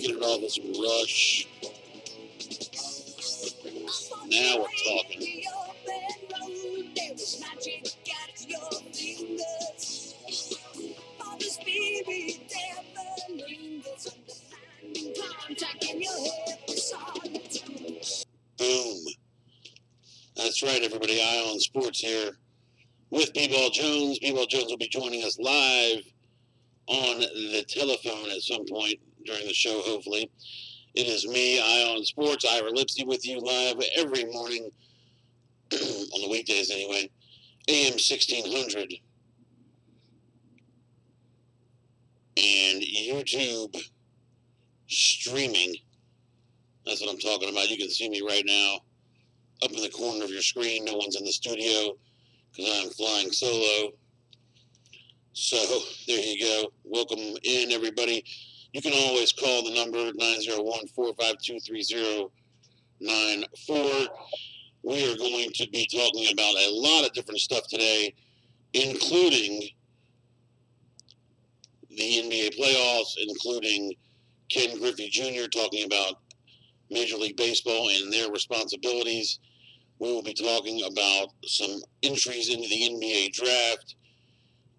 Kicking it off with some Rush. Now we're talking. Boom. That's right, everybody. Eye on Sports here with B-Ball Jones. B-Ball Jones will be joining us live on the telephone at some point during the show, hopefully. It is me, Eye on Sports, Ira Lipsy, with you live every morning, on the weekdays anyway, AM 1600 and YouTube streaming. That's what I'm talking about. You can see me right now up in the corner of your screen. No one's in the studio because I'm flying solo. So there you go. Welcome in, everybody. You can always call the number 901-452-3094. We are going to be talking about a lot of different stuff today, including the NBA playoffs, including Ken Griffey Jr. talking about Major League Baseball and their responsibilities. We will be talking about some entries into the NBA draft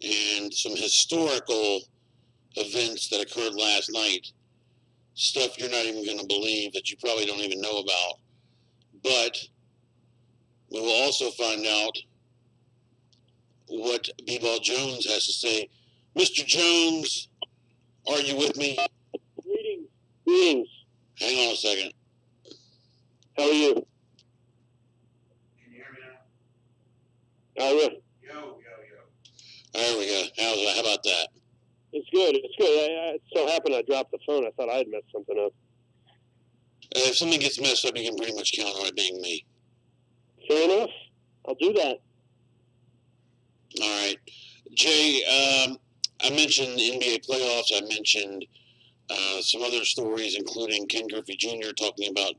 and some historical events that occurred last night. Stuff you're not even going to believe, that you probably don't even know about. But we will also find out what B-Ball Jones has to say. Mr. Jones, are you with me? Greetings. Hang on a second. How are you? Can you hear me now? Ira? Yo. There we go. How about that? It's good. It so happened I dropped the phone. I thought I had messed something up. If something gets messed up, you can pretty much count on it being me. Fair enough. I'll do that. All right. Jay, I mentioned the NBA playoffs. I mentioned some other stories, including Ken Griffey Jr. talking about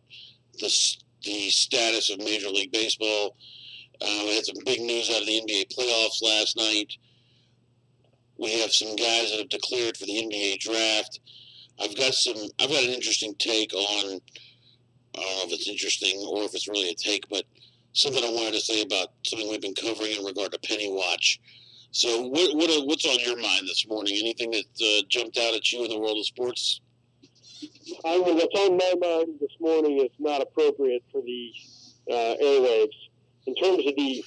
the status of Major League Baseball. We had some big news out of the NBA playoffs last night. We have some guys that have declared for the NBA draft. I've got an interesting take on, I don't know if it's interesting or if it's really a take, but something I wanted to say about something we've been covering in regard to Penny Watch. So what's on your mind this morning? Anything that jumped out at you in the world of sports? What's on my mind this morning is not appropriate for the airwaves. In terms of the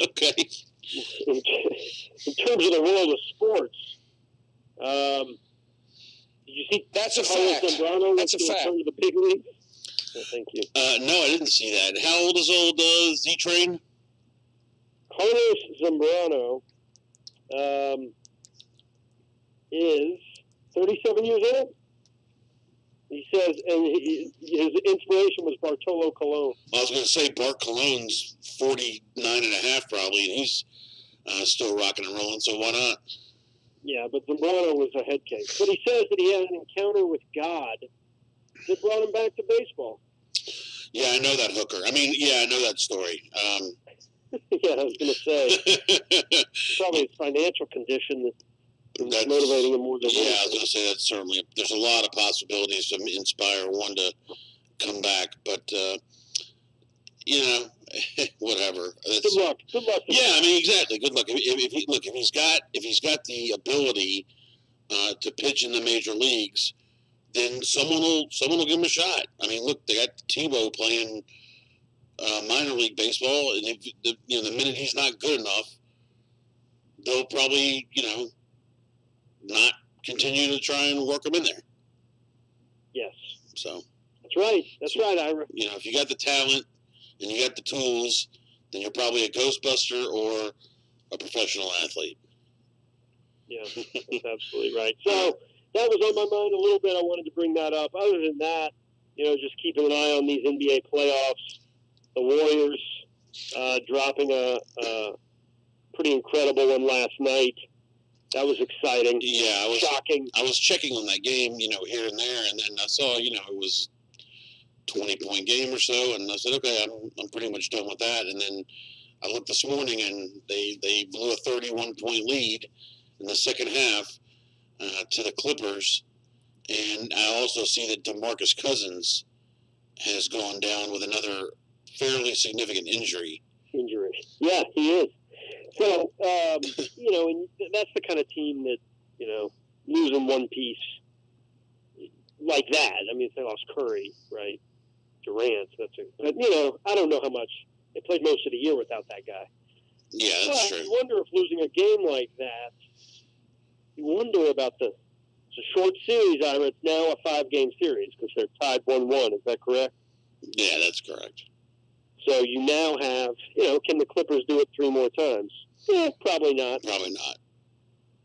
okay. In terms of the world of sports, did you see? That's a fact. That's a fact. Of the big leagues? Thank you. No, I didn't see that. How old is old Z-Train? Carlos Zambrano is 37 years old. He says, and his inspiration was Bartolo Colon. I was going to say Bart Colon's 49 and a half probably, and he's still rocking and rolling, so why not? Yeah, but Zambrano was a head case. But he says that he had an encounter with God that brought him back to baseball. Yeah, I know that hooker. I know that story. Yeah, I was going to say. Probably his financial condition that's motivating him more than yeah, I was going to say that certainly. There's a lot of possibilities to inspire one to come back, but, whatever. Good luck. Yeah, exactly. Good luck. If he's got the ability to pitch in the major leagues, then someone will give him a shot. Look, they got Tebow playing minor league baseball, and the minute he's not good enough, they'll probably not continue to try and work him in there. Yes. So. That's right, Ira. If you got the talent and you got the tools, then you're probably a Ghostbuster or a professional athlete. Yeah, that's absolutely right. So that was on my mind a little bit. I wanted to bring that up. Other than that, just keeping an eye on these NBA playoffs. The Warriors dropping a pretty incredible one last night. That was exciting. Yeah, shocking. I was checking on that game, here and there, and then I saw, it was 20-point game or so, and I said, okay, I'm pretty much done with that. And then I looked this morning, and they blew a 31-point lead in the second half to the Clippers, And I also see that DeMarcus Cousins has gone down with another fairly significant injury. Yeah, he is. So, and that's the kind of team that, losing one piece like that. I mean, if they lost Curry, right? Durant, but I don't know how much. They played most of the year without that guy. Yeah, that's true. You wonder if losing a game like that, you wonder about it's a short series, Ira. It's now a 5-game series because they're tied 1-1. Is that correct? Yeah, that's correct. So you now have, can the Clippers do it 3 more times? Yeah, probably not.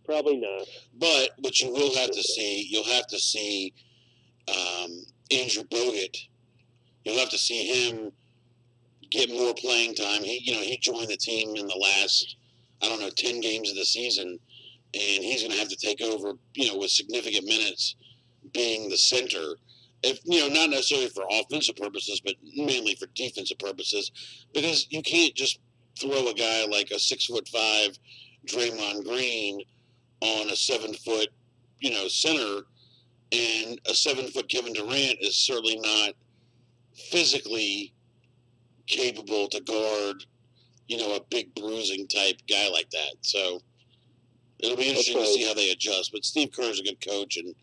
Probably not. But what you will have to see, you'll have to see Andrew Bogut. You'll have to see him get more playing time. He joined the team in the last, 10 games of the season, and he's going to have to take over, with significant minutes being the center. If not necessarily for offensive purposes, but mainly for defensive purposes, because you can't just throw a guy like a 6'5" Draymond Green on a 7-foot, center, and a 7-foot Kevin Durant is certainly not physically capable to guard, a big bruising type guy like that. So it'll be interesting to see how they adjust. But Steve Kerr's a good coach, and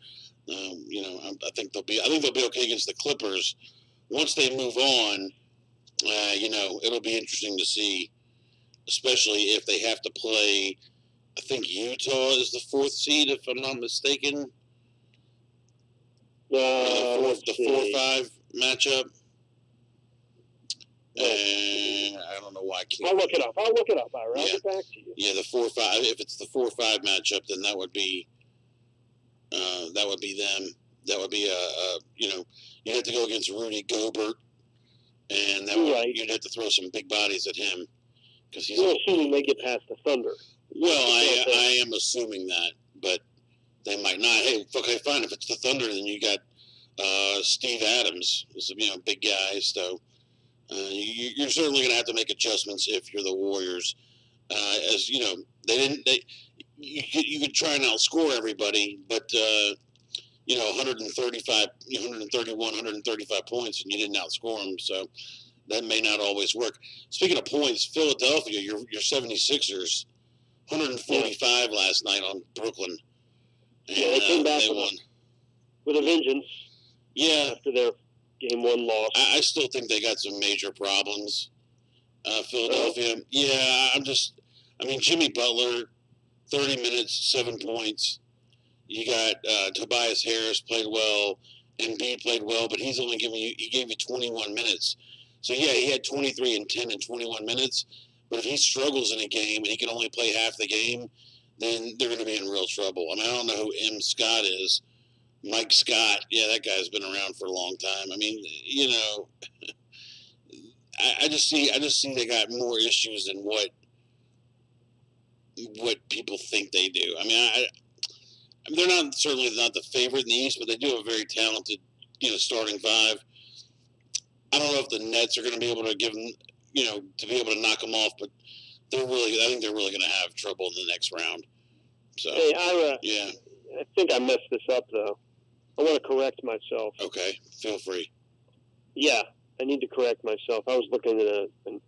I think they'll be okay against the Clippers. Once they move on, it'll be interesting to see, especially if they have to play. I think Utah is the 4th seed, if I'm not mistaken. The 4-5 matchup. And I don't know why I can't. I'll look it up. Ira. I'll get back to you. Yeah, the 4-5. If it's the 4-5 matchup, then that would be them. That would be you'd have to go against Rudy Gobert, and you'd have to throw some big bodies at him because he's. You're assuming they get past the Thunder. Well, I am assuming that, but they might not. Hey, okay, fine. If it's the Thunder, then you got Steve Adams, who's a big guy. So you're certainly going to have to make adjustments if you're the Warriors. As you know, you could try and outscore everybody, but 135, 131, 135 points, and you didn't outscore them. So that may not always work. Speaking of points, Philadelphia, your 76ers. 145 last night on Brooklyn. And, they came back with a vengeance. Yeah. After their game 1 loss. I still think they got some major problems. Philadelphia. Yeah, Jimmy Butler, 30 minutes, 7 points. You got Tobias Harris played well. Embiid played well, but he gave you 21 minutes. So, yeah, he had 23 and 10 and 21 minutes. But if he struggles in a game and he can only play half the game, then they're going to be in real trouble. I don't know who M. Scott is. Mike Scott, yeah, that guy's been around for a long time. I just see they got more issues than what people think they do. They're certainly not the favorite in the East, but they do have a very talented, starting 5. I don't know if the Nets are going to be able to give them. To be able to knock them off, but I think they're really going to have trouble in the next round. So, hey, Ira. Yeah. I think I messed this up, though. I want to correct myself. Okay, feel free. Yeah, I need to correct myself. I was looking at an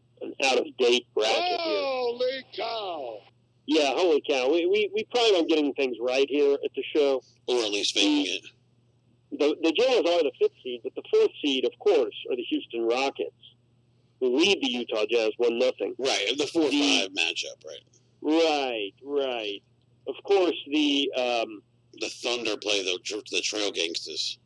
out-of-date bracket here. Holy cow! Yeah, holy cow. We plan on getting things right here at the show. Or at least faking it. The Jazz are the 5th seed, but the 4th seed, of course, are the Houston Rockets, who lead the Utah Jazz 1-0. Right, the 4-5 matchup, right? Right. Of course, the Thunder play the Trail Gangsters.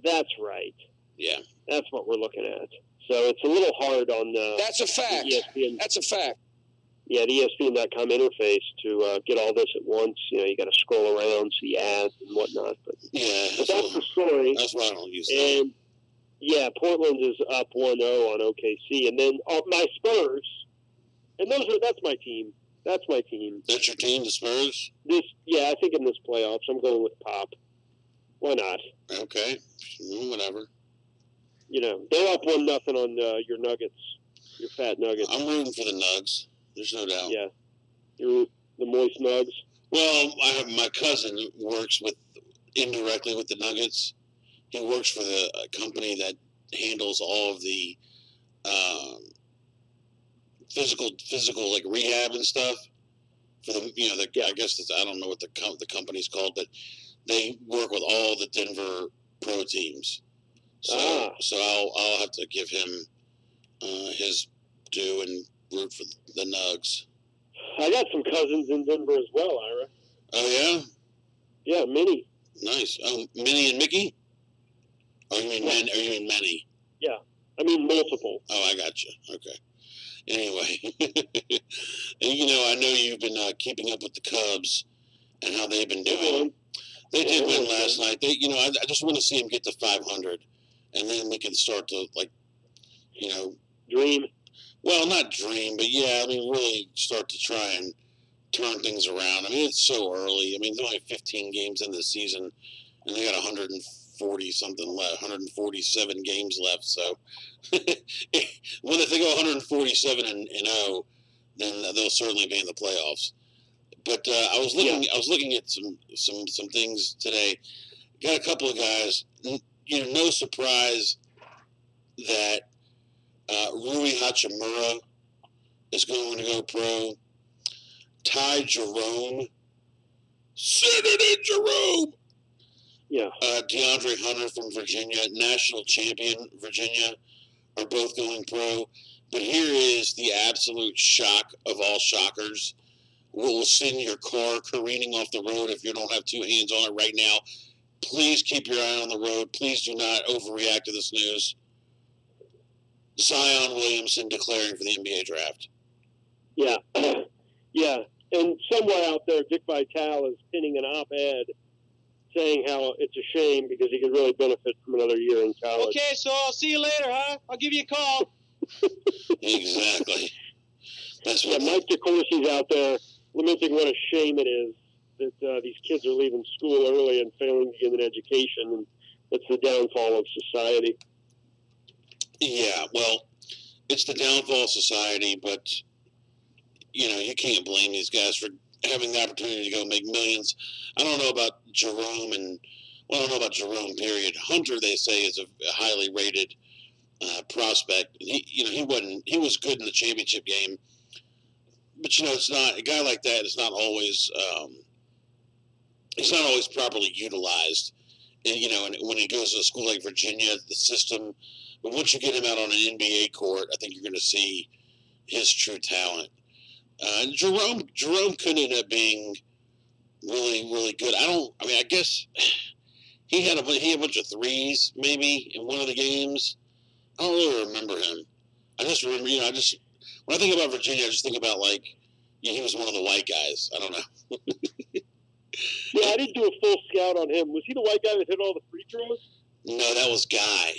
That's right. Yeah. That's what we're looking at. So it's a little hard on That's a fact. ESPN. That's a fact. Yeah, the ESPN.com interface to get all this at once. You got to scroll around, see ads and whatnot. But that's the story. That's why I don't use that. And yeah, Portland is up 1-0 on OKC, and then my Spurs, and that's my team. That's my team. That's your team, the Spurs? I think in this playoffs, I'm going with Pop. Why not? Okay, whatever. They're up 1-0 on your Nuggets, your fat Nuggets. I'm rooting for the Nugs. There's no doubt. Yeah, you're the moist Nugs. Well, my cousin works with indirectly with the Nuggets. He works for the company that handles all of the physical like rehab and stuff for the I guess I don't know what the company's called, but they work with all the Denver pro teams. So I'll have to give him his due and root for the Nugs. I got some cousins in Denver as well, Ira. Oh yeah. Yeah, Minnie. Nice. Oh, Minnie and Mickey. Or you mean Manny? Yeah, I mean multiple. Oh, I got you. Okay. Anyway, and I know you've been keeping up with the Cubs and how they've been doing. They did win last night. I just want to see them get to 500, and then we can start to dream. Well, not dream, but yeah, I mean, really start to try and turn things around. I mean, it's so early. I mean, there's only 15 games in the season, and they got 140 something left, 147 games left. So when if they go 147 and 0, then they'll certainly be in the playoffs. But I was looking at some things today. Got a couple of guys. No surprise that Rui Hachimura is going to go pro. Ty Jerome, Senator Jerome. Yeah. DeAndre Hunter from Virginia, national champion Virginia, are both going pro. But here is the absolute shock of all shockers. Will send your car careening off the road if you don't have two hands on it right now. Please keep your eye on the road. Please do not overreact to this news. Zion Williamson declaring for the NBA draft. Yeah. Yeah. And somewhere out there, Dick Vitale is pinning an op-ed saying how it's a shame because he could really benefit from another year in college. Okay, so I'll see you later, huh? I'll give you a call. Exactly. That's what Mike DeCourcy's out there lamenting what a shame it is that these kids are leaving school early and failing to get an education, and that's the downfall of society. Yeah, well, it's the downfall of society, but, you can't blame these guys for having the opportunity to go make millions. I don't know about Jerome I don't know about Jerome, period. Hunter, they say, is a highly rated prospect. He was good in the championship game, but it's not a guy like that is not always he's not always properly utilized. And when he goes to a school like Virginia, the system. But once you get him out on an NBA court, I think you're going to see his true talent. Jerome could end up being really, really good. I guess he had a bunch of threes maybe in one of the games. I don't really remember him. I just remember, when I think about Virginia, I just think about he was one of the white guys. I don't know. Yeah, I didn't do a full scout on him. Was he the white guy that hit all the free throws? No, that was Guy.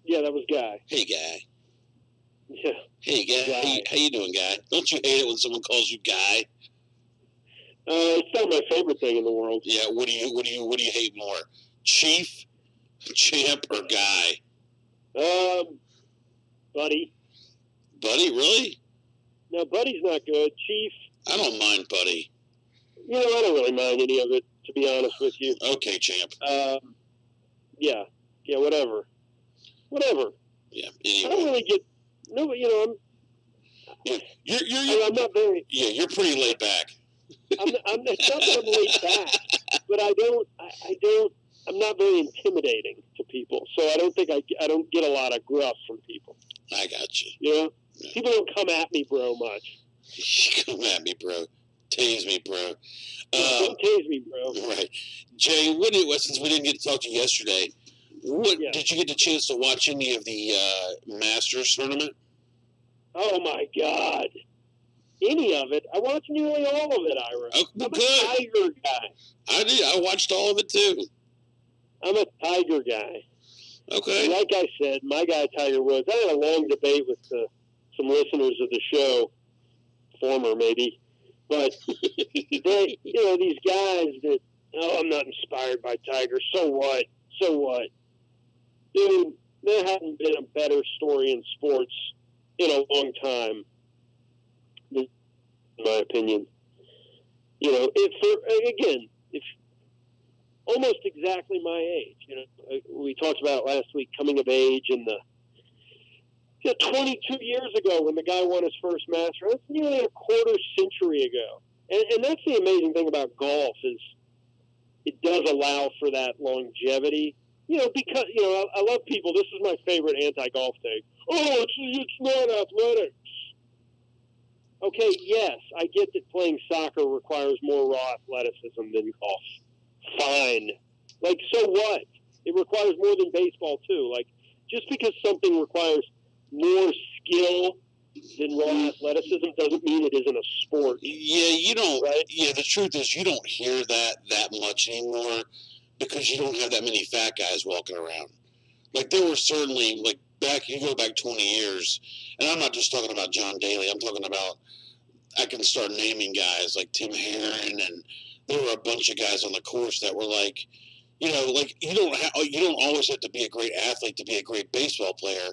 Yeah, that was Guy. Hey, Guy. Yeah. Hey, Guy. How you doing, Guy? Don't you hate it when someone calls you Guy? It's not my favorite thing in the world. Yeah. What do you hate more, Chief, Champ, or Guy? Buddy. Buddy, really? No, Buddy's not good. Chief. I don't mind Buddy. I don't really mind any of it, to be honest with you. Okay, Champ. Yeah, whatever. Yeah. Anyway. I don't really get. No, but I'm. Yeah, I'm not very. Yeah, you're pretty laid back. It's not that I'm laid back, but I'm not very intimidating to people, so I don't think I don't get a lot of gruff from people. I got you. Yeah. People don't come at me, bro, much. Come at me, bro. Tase me, bro. Don't tase me, bro. Right. Jay, since we didn't get to talk to you yesterday, did you get the chance to watch any of the Masters tournament? Oh, my God. Any of it? I watched nearly all of it, Ira. Oh, I'm good. a Tiger guy. I did. I watched all of it, too. I'm a Tiger guy. Okay. And like I said, my guy Tiger Woods. I had a long debate with some listeners of the show, former maybe, but they, these guys that, I'm not inspired by Tiger. So what? Dude, there hasn't been a better story in sports in a long time, in my opinion. If almost exactly my age. You know, we talked about it last week, coming of age, and 22 years ago when the guy won his first Masters. That's nearly a quarter century ago. And that's the amazing thing about golf is it does allow for that longevity. You know, because, you know, I love people. This is my favorite anti-golf take. Oh, it's not athletics. Okay, yes, I get that playing soccer requires more raw athleticism than golf. Fine. Like, so what? It requires more than baseball, too. Like, just because something requires more skill than raw athleticism doesn't mean it isn't a sport. Yeah, you don't. Right? Yeah, the truth is you don't hear that much anymore because you don't have that many fat guys walking around. Like, there were certainly, like, you go back 20 years, and I'm not just talking about John Daly. I'm talking about, I can start naming guys like Tim Herron, and there were a bunch of guys on the course that were like, you know, like you don't always have to be a great athlete to be a great baseball player.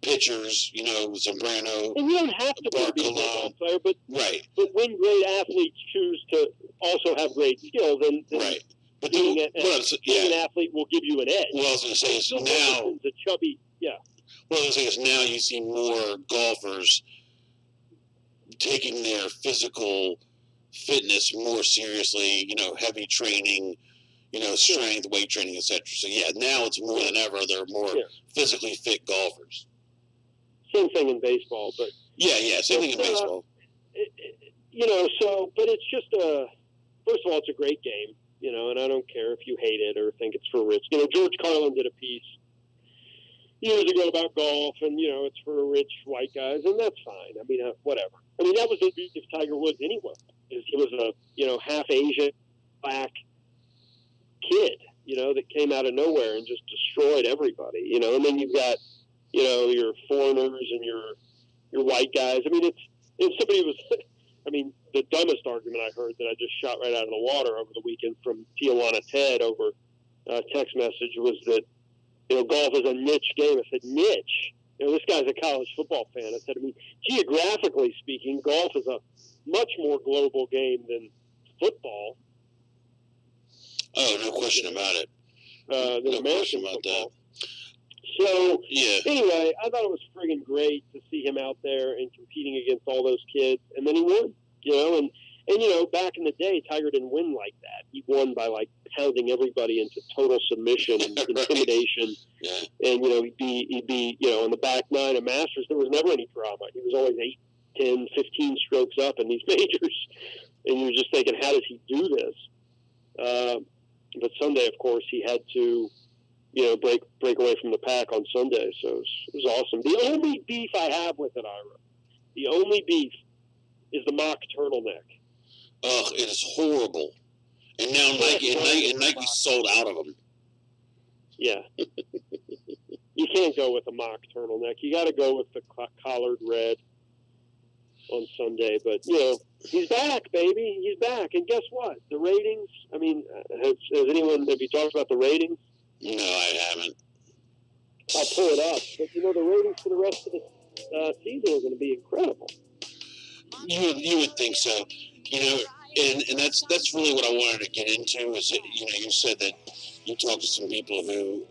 Pitchers, you know, Zambrano, And you don't have to be a baseball player, but right. But when great athletes choose to also have great skill, then Right. But being an athlete will give you an edge. What I was going to say is Phil now. Mickelson's a chubby, yeah. What I was going to say is now you see more golfers taking their physical fitness more seriously. You know, heavy training, you know, strength, weight training, etc. So yeah, now it's more than ever. They're more physically fit golfers. Same thing in baseball, but yeah, same thing in baseball. You know, so but it's just first of all, it's a great game. You know, and I don't care if you hate it or think it's for rich. You know, George Carlin did a piece years ago about golf, and, you know, it's for rich white guys, and that's fine. I mean, whatever. I mean, that was the beauty of Tiger Woods anyway. He was a, you know, half Asian, black kid, you know, that came out of nowhere and just destroyed everybody, you know. And then you've got, you know, your foreigners and your white guys. I mean, if somebody was, I mean, the dumbest argument I heard that I just shot right out of the water over the weekend from Tijuana Ted over text message was that, you know, golf is a niche game. I said, niche? You know, this guy's a college football fan. I said, I mean, geographically speaking, golf is a much more global game than football. Oh, no question about it. Than no American question about football. that. So, Yeah. Anyway, I thought it was friggin' great to see him out there and competing against all those kids. And then he won, you know, and you know, back in the day, Tiger didn't win like that. He won by, like, pounding everybody into total submission and intimidation. Yeah. And, you know, he'd be, you know, on the back nine of Masters, there was never any drama. He was always 8, 10, 15 strokes up in these majors. And you're just thinking, how does he do this? But Sunday, of course, he had to, you know, break away from the pack on Sunday. So it was awesome. The only beef I have with it, Ira, the only beef is the mock turtleneck. Ugh, it is horrible. And now Nike sold out of them. Yeah. You can't go with a mock turtleneck. You got to go with the collared red on Sunday. But, you know, he's back, baby. He's back. And guess what? The ratings, I mean, have you talked about the ratings? No, I haven't. I'll pull it up. But, you know, the ratings for the rest of the season are going to be incredible. You would think so. You know, and that's really what I wanted to get into is, you know, you said that you talked to some people who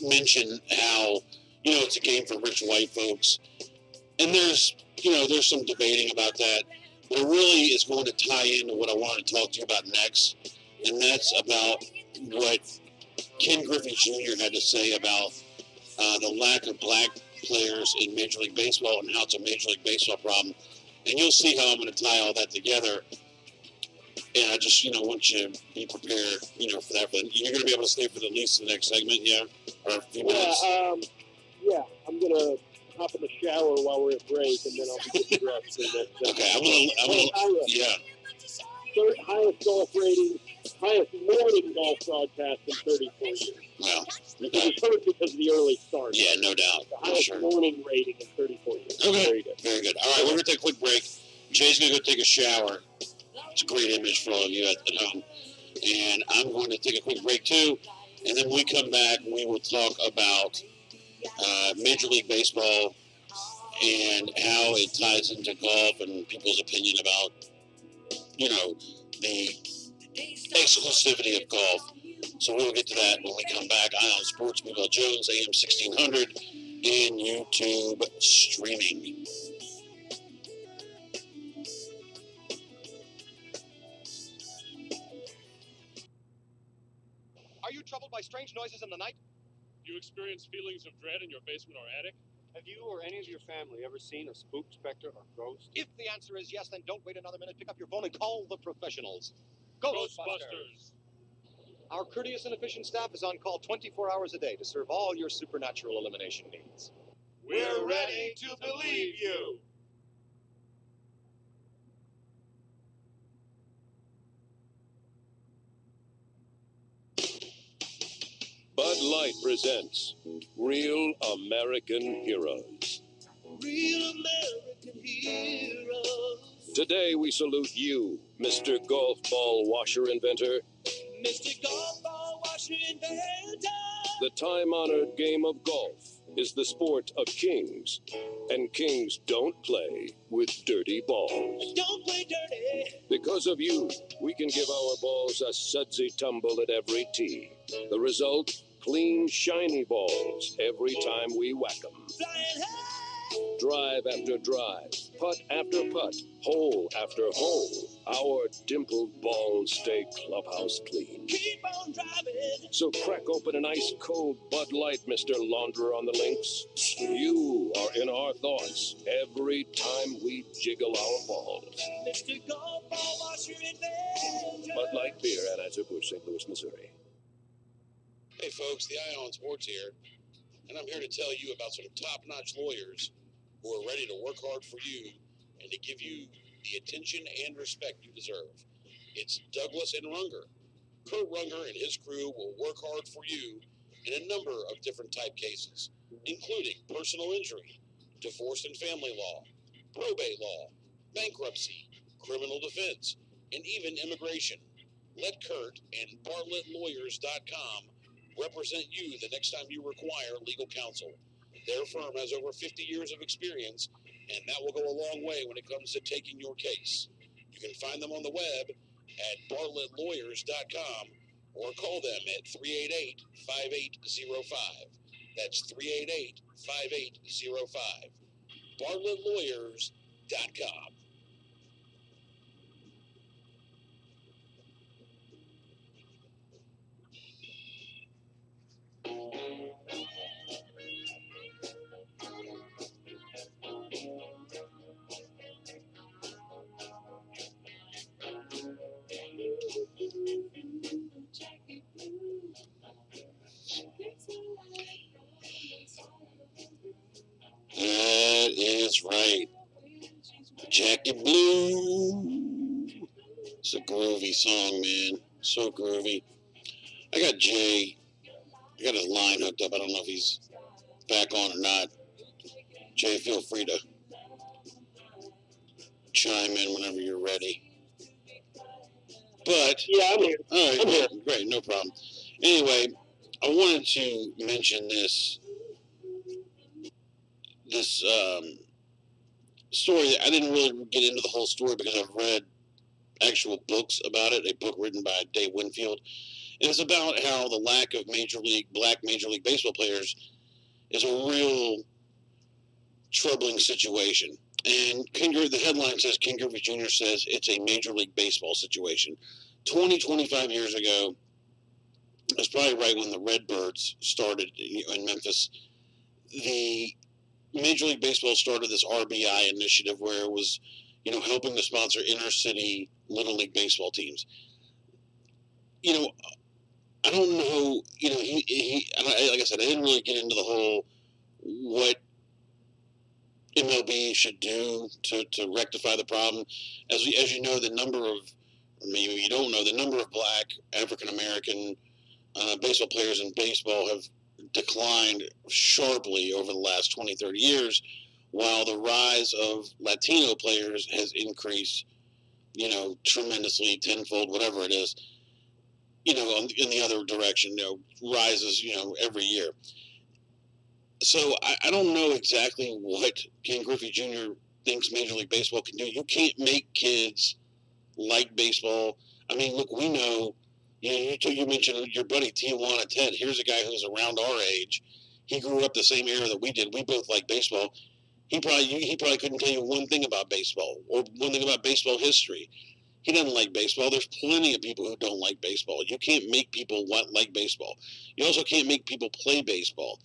mentioned how, you know, it's a game for rich white folks. And there's some debating about that. But it really is going to tie into what I wanted to talk to you about next. And that's about what Ken Griffey Jr. had to say about the lack of black players in Major League Baseball and how it's a Major League Baseball problem. And you'll see how I'm going to tie all that together. And I just, you know, want you to be prepared, you know, for that. But you're going to be able to stay for at least the next segment, yeah? Or a few minutes? Yeah, I'm going to hop in the shower while we're at break, and then I'll be getting dressed. Okay, I'm gonna yeah. Third highest golf rating, highest morning golf broadcast in 34 years. Wow. It was hurt because of the early start. Yeah, no doubt. The highest morning rating in 34 years. Okay. Very good. Very good. All right, we're going to take a quick break. Jay's going to go take a shower. It's a great image for all of you at home. And I'm going to take a quick break, too. And then when we come back, we will talk about Major League Baseball and how it ties into golf and people's opinion about, you know, the exclusivity of golf. So we'll get to that when we come back. Eye on Sports, Bill Jones, AM 1600, and YouTube streaming. Are you troubled by strange noises in the night? Do you experience feelings of dread in your basement or attic? Have you or any of your family ever seen a spook, specter, or ghost? If the answer is yes, then don't wait another minute. Pick up your phone and call the professionals. Ghostbusters! Our courteous and efficient staff is on call 24 hours a day to serve all your supernatural elimination needs. We're ready to believe you! Bud Light presents Real American Heroes. Real American heroes. Today we salute you, Mr. Golf Ball Washer Inventor. Mr. Golf Ball Washer Inventor. The time-honored game of golf is the sport of kings, and kings don't play with dirty balls. Don't play dirty. Because of you, we can give our balls a sudsy tumble at every tee. The result? Clean, shiny balls every time we whack them. Flying high. Drive after drive, putt after putt, hole after hole. Our dimpled balls stay clubhouse clean. Keep on driving. So crack open an ice-cold Bud Light, Mr. Launderer on the links. You are in our thoughts every time we jiggle our balls. Mr. Golf Ball Washer Inventor. Bud Light Beer, Anheuser-Busch, St. Louis, Missouri. Hey folks, the Eye on Sports here, and I'm here to tell you about some top-notch lawyers who are ready to work hard for you and to give you the attention and respect you deserve. It's Douglas and Runger. Kurt Runger and his crew will work hard for you in a number of different type cases, including personal injury, divorce and family law, probate law, bankruptcy, criminal defense, and even immigration. Let Kurt and BartlettLawyers.com represent you the next time you require legal counsel. Their firm has over 50 years of experience, and that will go a long way when it comes to taking your case. You can find them on the web at BartlettLawyers.com or call them at 388-5805. That's 388-5805. BartlettLawyers.com. That is right. Jacket Blue. It's a groovy song, man. So groovy. I got Jay. I got his line hooked up. I don't know if he's back on or not. Jay, feel free to chime in whenever you're ready. But Yeah, I'm here. all right, I'm here. great, no problem. Anyway, I wanted to mention this story. I didn't really get into the whole story because I've read actual books about it. A book written by Dave Winfield. And it's about how the lack of black Major League Baseball players is a real troubling situation. And the headline says, Ken Griffey Jr. says it's a Major League Baseball situation. 25 years ago, that's probably right when the Redbirds started in Memphis, the Major League Baseball started this RBI initiative where it was, helping to sponsor inner city Little League baseball teams. I don't know, like I said, I didn't really get into the whole what MLB should do to rectify the problem. As you know, the number of black African-American baseball players in baseball have declined sharply over the last 20, 30 years, while the rise of Latino players has increased, tremendously, tenfold, whatever it is, in the other direction, rises, every year. So I don't know exactly what Ken Griffey Jr. thinks Major League Baseball can do. You can't make kids like baseball. I mean, look, we know. You mentioned your buddy Tijuana Ted. Here's a guy who's around our age. He grew up the same era that we did. We both like baseball. He probably couldn't tell you one thing about baseball or one thing about baseball history. He doesn't like baseball. There's plenty of people who don't like baseball. You can't make people like baseball. You also can't make people play baseball.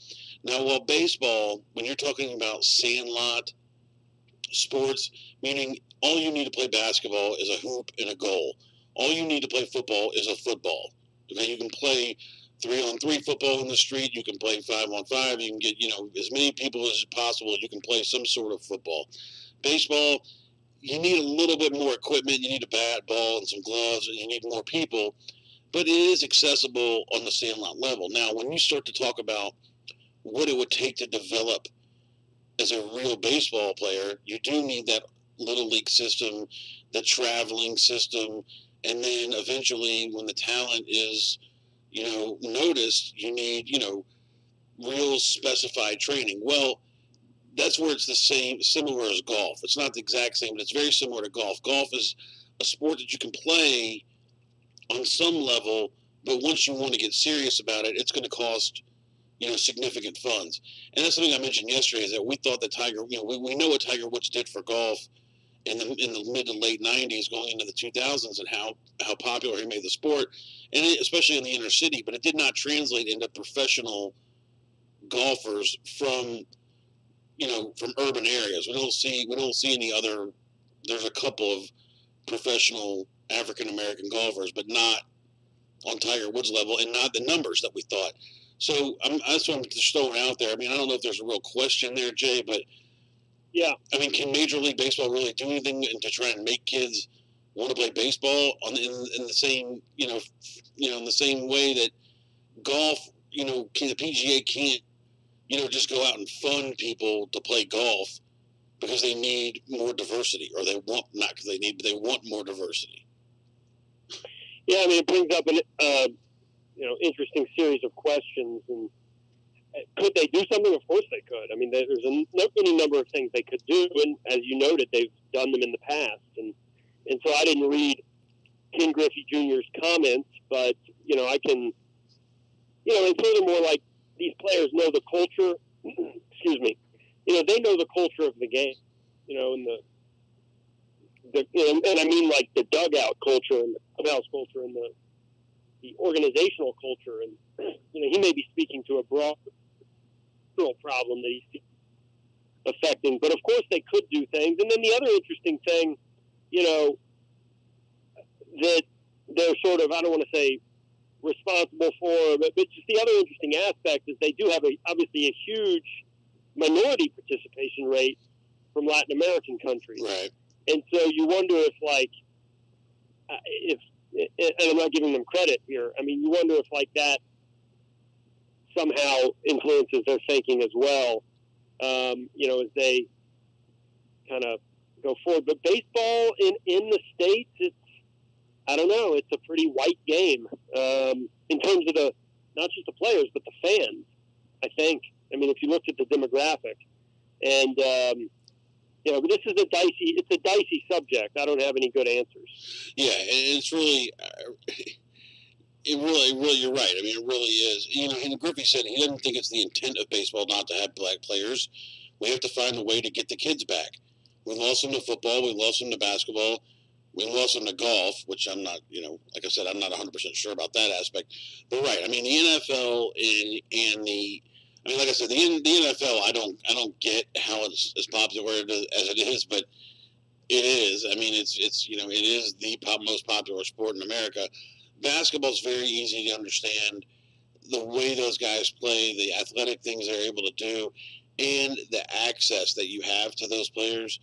Now, while baseball, when you're talking about sandlot sports, meaning all you need to play basketball is a hoop and a goal. All you need to play football is a football. Okay, you can play 3-on-3 football in the street. You can play 5-on-5. You can get, as many people as possible. You can play some sort of football. Baseball, you need a little bit more equipment. You need a bat, ball, and some gloves, and you need more people. But it is accessible on the sandlot level. Now, when you start to talk about what it would take to develop as a real baseball player, you do need that little league system, the traveling system, and then eventually when the talent is, noticed, you need, real specified training. Well, that's where it's similar as golf. It's not the exact same, but it's very similar to golf. Golf is a sport that you can play on some level, but once you want to get serious about it, it's going to cost, significant funds. And that's something I mentioned yesterday, is that we thought that Tiger, we know what Tiger Woods did for golf in the mid to late 90s going into the 2000s, and how popular he made the sport, and especially in the inner city, but it did not translate into professional golfers from urban areas. We don't see any other. There's a couple of professional African American golfers, but not on Tiger Woods level, and not the numbers that we thought. So that's what I'm just throwing out there. I mean, I don't know if there's a real question there, Jay, but yeah, I mean, can Major League Baseball really do anything to try and make kids want to play baseball in the same in the same way that golf, the PGA can't just go out and fund people to play golf because they need more diversity, or they want they want more diversity. Yeah, I mean, it brings up an interesting series of questions. And could they do something? Of course they could. I mean, there's any number of things they could do, and as you noted, they've done them in the past. And so I didn't read Ken Griffey Jr.'s comments, but I can, and furthermore, like, these players know the culture. Excuse me. They know the culture of the game. And and I mean, like, the dugout culture and the clubhouse culture and the organizational culture. And he may be speaking to a broad problem that he's affecting. But of course, they could do things. And then the other interesting thing, that they're sort of, I don't want to say responsible for, but just the other interesting aspect is they do have obviously a huge minority participation rate from Latin American countries. Right. And so you wonder if, like, and I'm not giving them credit here, I mean, you wonder if, like, that somehow influences their thinking as well, as they kind of go forward. But baseball in the States, I don't know, it's a pretty white game in terms of not just the players, but the fans, I think. I mean, if you look at the demographic. And, but this is a dicey subject. I don't have any good answers. Yeah, it's really, you're right. I mean, it really is. And Griffey said he doesn't think it's the intent of baseball not to have black players. We have to find a way to get the kids back. We lost them to football. We lost them to basketball. We lost them to golf, which I'm not, like I said, I'm not 100% sure about that aspect. But right, I mean, the NFL like I said, the NFL, I don't get how it's as popular as it is, but it is. I mean, it's it is the most popular sport in America. Basketball's very easy to understand. The way those guys play, the athletic things they're able to do, and the access that you have to those players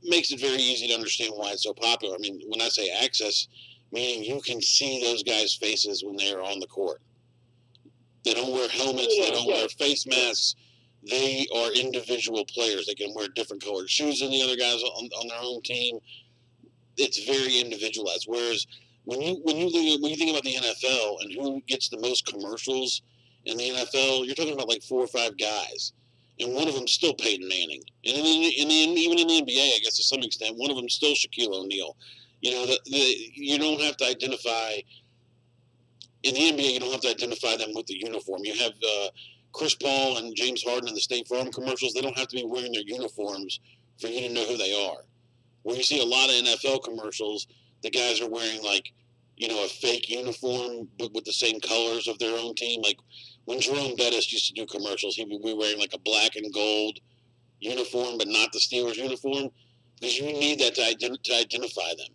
makes it very easy to understand why it's so popular. I mean, when I say access, meaning you can see those guys' faces when they are on the court. They don't wear helmets. They don't wear face masks. They are individual players. They can wear different colored shoes than the other guys on their own team. It's very individualized. Whereas when you think about the NFL and who gets the most commercials in the NFL, you're talking about like 4 or 5 guys, and one of them still Peyton Manning. And even in the NBA, I guess to some extent, one of them still Shaquille O'Neal. You know, you don't have to identify in the NBA. You don't have to identify them with the uniform. You have Chris Paul and James Harden in the State Farm commercials. They don't have to be wearing their uniforms for you to know who they are. Where you see a lot of NFL commercials, the guys are wearing like, you know, a fake uniform but with the same colors of their own team. Like when Jerome Bettis used to do commercials, he would be wearing like a black and gold uniform, but not the Steelers uniform, because you need that to identify them.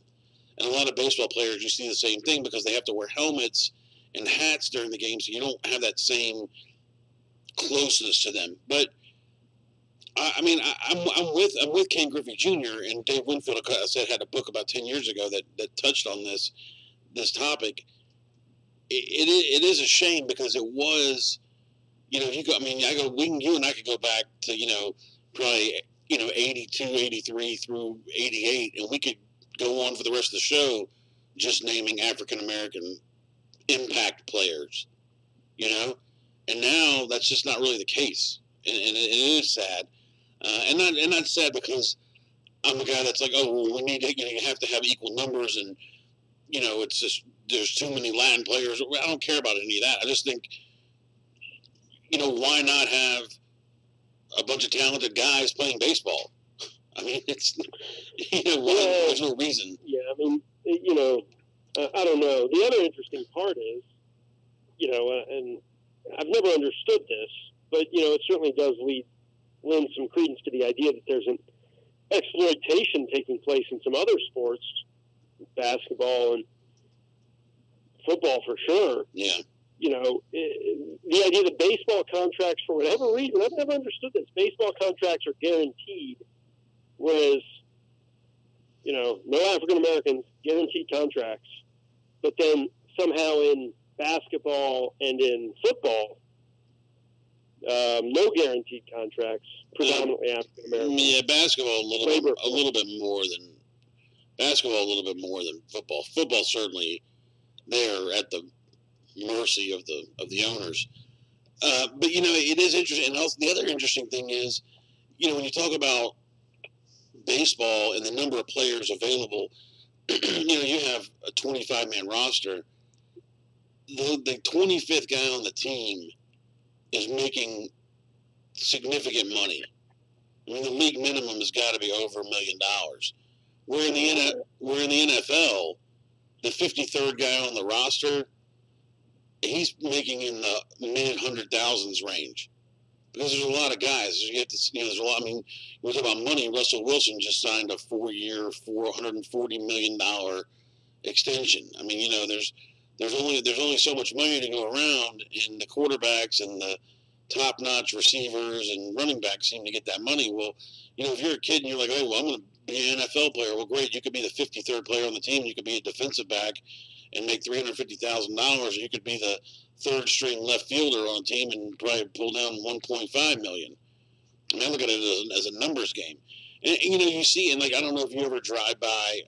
And a lot of baseball players, you see the same thing because they have to wear helmets and hats during the game, so you don't have that same closeness to them. But I'm with Ken Griffey Jr. and Dave Winfield. I said had a book about 10 years ago that touched on this topic. It is a shame because it was, you know, you and I could go back to, you know, probably, you know, 82, 83 through 88, and we could go on for the rest of the show just naming African American impact players, you know, and now that's just not really the case, and it is sad. And not sad because I'm a guy that's like, oh, well, we need to, you know, you have to have equal numbers, and you know, it's just there's too many Latin players. I don't care about any of that. I just think, you know, why not have a bunch of talented guys playing baseball? I mean, it's, you know, there's no reason. Yeah, I mean, you know, I don't know. The other interesting part is, you know, and I've never understood this, but you know, it certainly does lend some credence to the idea that there's an exploitation taking place in some other sports, basketball and football for sure. Yeah. You know, the idea that baseball contracts, for whatever reason, I've never understood this. Baseball contracts are guaranteed, whereas, you know, no African Americans, guaranteed contracts. But then somehow in basketball and in football, no guaranteed contracts, predominantly African American. Yeah, basketball a little bit more than football. Football certainly they're at the mercy of the owners. But you know, it is interesting. And also, the other interesting thing is, you know, when you talk about baseball and the number of players available, you know, you have a 25-man roster. The 25th guy on the team is making significant money. I mean, the league minimum has got to be over $1 million. We're in the NFL, the 53rd guy on the roster, he's making in the mid-100,000s range. Because there's a lot of guys. You have to, you know, there's a lot. I mean, we talk about money. Russell Wilson just signed a 4-year, $440 million extension. I mean, you know, there's only so much money to go around, and the quarterbacks and the top-notch receivers and running backs seem to get that money. Well, you know, if you're a kid and you're like, oh, well, I'm going to be an NFL player. Well, great. You could be the 53rd player on the team. You could be a defensive back and make $350,000. Or you could be the third-string left fielder on a team and probably pull down $1.5 million. I mean, I look at it as a numbers game. And, you know, you see, and, like, I don't know if you ever drive by,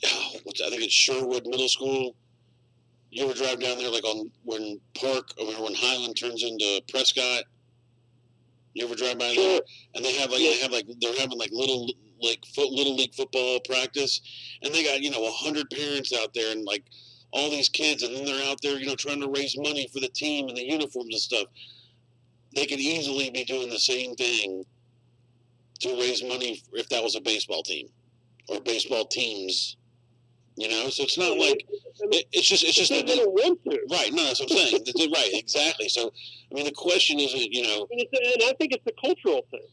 I think it's Sherwood Middle School. You ever drive down there, like when Highland turns into Prescott? You ever drive by there? And they're having little league football practice, and they got, you know, 100 parents out there and like all these kids, and then they're out there, you know, trying to raise money for the team and the uniforms and stuff. They could easily be doing the same thing to raise money if that was a baseball team or baseball teams. You know, so it's not like it's just they don't want to. Right. No, that's what I'm saying. Right, exactly. So, I mean, the question isn't, you know, and I think it's a cultural thing.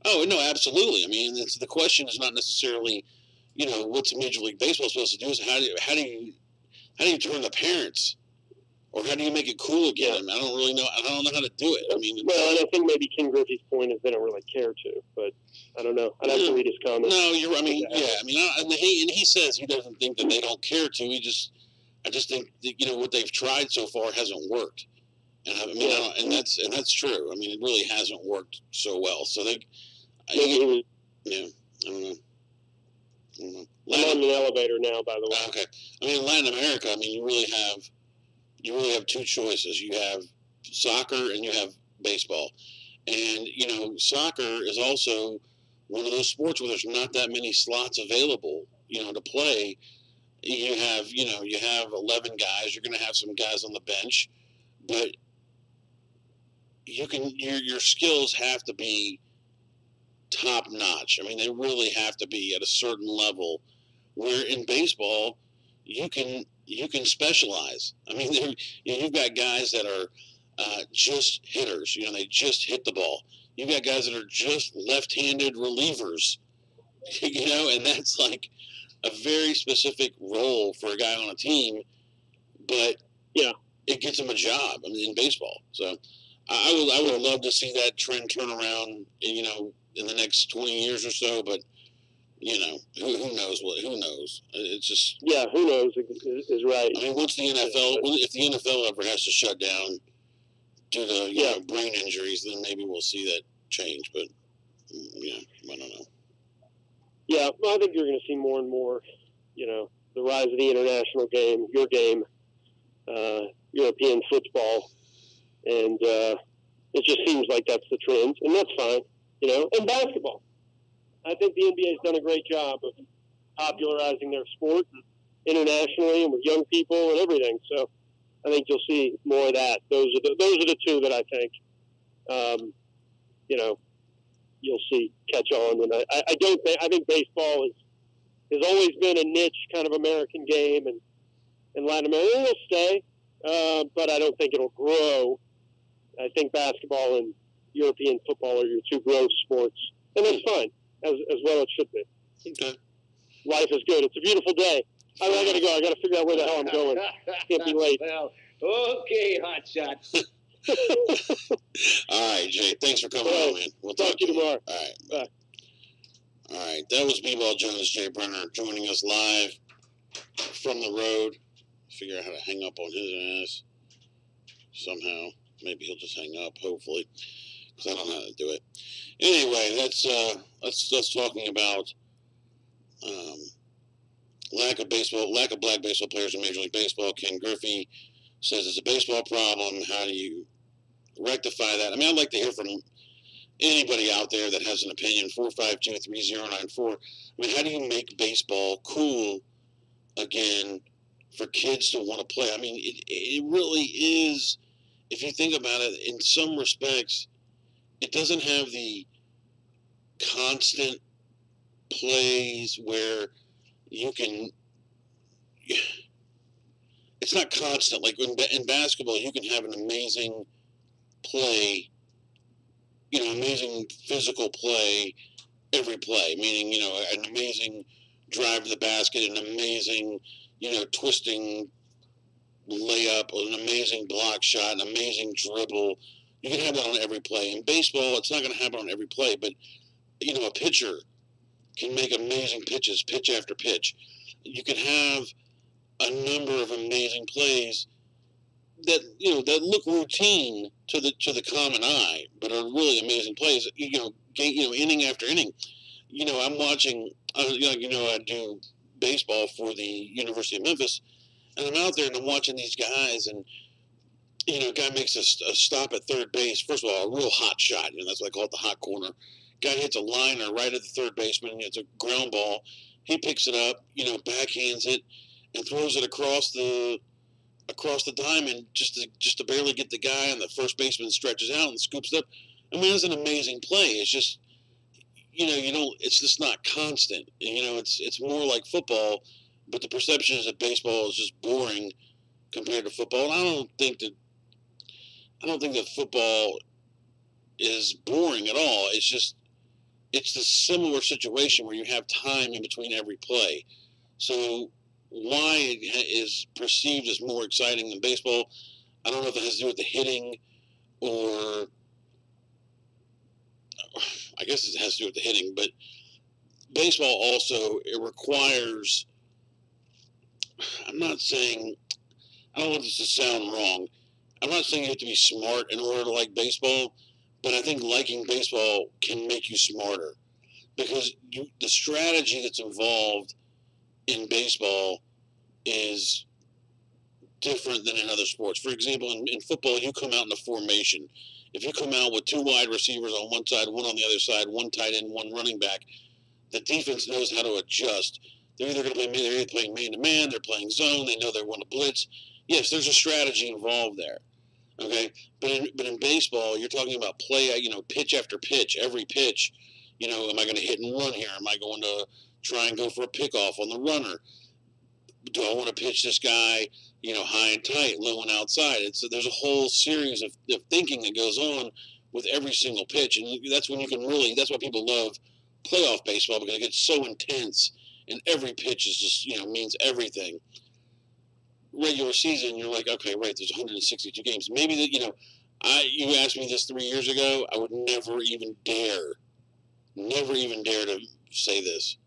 Oh no, absolutely. I mean, the question is not necessarily, you know, what's Major League Baseball supposed to do. Is how do you turn the parents, or how do you make it cool again? I mean, I don't really know. I don't know how to do it. I mean, well, and I think maybe Ken Griffey's point is they don't really care to, but I don't know. I'd have to read his comments. No, you're. I mean, yeah. I mean, and he says he doesn't think that they don't care to. I just think that, you know, what they've tried so far hasn't worked, and I mean, and that's true. I mean, it really hasn't worked so well. So they, I don't know. I'm on the elevator now, by the way. Okay. I mean, in Latin America, I mean, you really have two choices. You have soccer and you have baseball. And, you know, soccer is also one of those sports where there's not that many slots available to play, you have 11 guys. You're going to have some guys on the bench, but your skills have to be top notch. I mean, they really have to be at a certain level. Where in baseball, you can specialize. I mean, you've got guys that are just hitters. They just hit the ball. You've got guys that are just left-handed relievers. And that's like a very specific role for a guy on a team. But it gets him a job in baseball. So I would love to see that trend turn around. In the next 20 years or so. But who knows who knows? It's just who knows is right. I mean, once the NFL, if the NFL ever has to shut down due to brain injuries, then maybe we'll see that change. But I don't know. Yeah, well, I think you're going to see more and more. The rise of the international game, your game, European football, and it just seems like that's the trend, and that's fine. And basketball. I think the NBA has done a great job of popularizing their sport internationally and with young people and everything. So I think you'll see more of that. Those are the two that I think, you'll see catch on. And I think baseball has always been a niche kind of American game, and in Latin America it'll stay, but I don't think it'll grow. I think basketball and European football are your two growth sports, and that's fine, as well it should be. Okay. Life is good. It's a beautiful day. I got to go. I got to figure out where the hell I'm going. Can't be late. Well, okay, hotshot. All right, Jay. Thanks for coming on, man. We'll talk to you tomorrow. All right. Bye. All right. That was B-Ball Jones, Jay Brenner, joining us live from the road. Figure out how to hang up on his ass somehow. Maybe he'll just hang up, hopefully, because I don't know how to do it. Anyway, let's talking about lack of black baseball players in Major League Baseball. Ken Griffey says it's a baseball problem. How do you rectify that? I mean, I'd like to hear from anybody out there that has an opinion. 452-3094. I mean, how do you make baseball cool again for kids to want to play? I mean, it really is. If you think about it, in some respects, it doesn't have the constant plays where you can. It's not constant. Like in basketball, you can have an amazing play, amazing physical play every play, meaning, an amazing drive to the basket, an amazing, twisting layup, an amazing block shot, an amazing dribble. You can have that on every play. In baseball, it's not going to happen on every play, but, a pitcher can make amazing pitches, pitch after pitch. You can have a number of amazing plays that, that look routine to the common eye, but are really amazing plays, inning after inning. I'm watching, I do baseball for the University of Memphis, and I'm out there and I'm watching these guys, and a guy makes a stop at third base. First of all, a real hot shot. That's why I call it the hot corner. Guy hits a liner right at the third baseman. It's a ground ball. He picks it up, backhands it, and throws it across the diamond just to barely get the guy, and the first baseman stretches out and scoops it up. I mean, it's an amazing play. It's just, it's just not constant. It's more like football, but the perception is that baseball is just boring compared to football. And I don't think that football is boring at all. It's the similar situation where you have time in between every play. So why it is perceived as more exciting than baseball, I don't know if it has to do with the hitting, or I guess it has to do with the hitting, but baseball also, it requires, I don't want this to sound wrong, I'm not saying you have to be smart in order to like baseball, but I think liking baseball can make you smarter, because the strategy that's involved in baseball is different than in other sports. For example, in football, you come out in a formation. If you come out with two wide receivers on one side, one on the other side, one tight end, one running back, the defense knows how to adjust. They're either going to play man, they're either playing man-to-man, they're playing zone, they know they want to blitz. Yes, there's a strategy involved there. Okay, but in baseball, you're talking about play, pitch after pitch, every pitch. Am I going to hit and run here? Am I going to try and go for a pickoff on the runner? Do I want to pitch this guy, high and tight, low and outside? There's a whole series of thinking that goes on with every single pitch, and that's when you can really. That's why people love playoff baseball, because it gets so intense, and every pitch is just means everything. Regular season, you're like, okay, right, there's 162 games. Maybe that, you asked me this 3 years ago, I would never even dare to say this.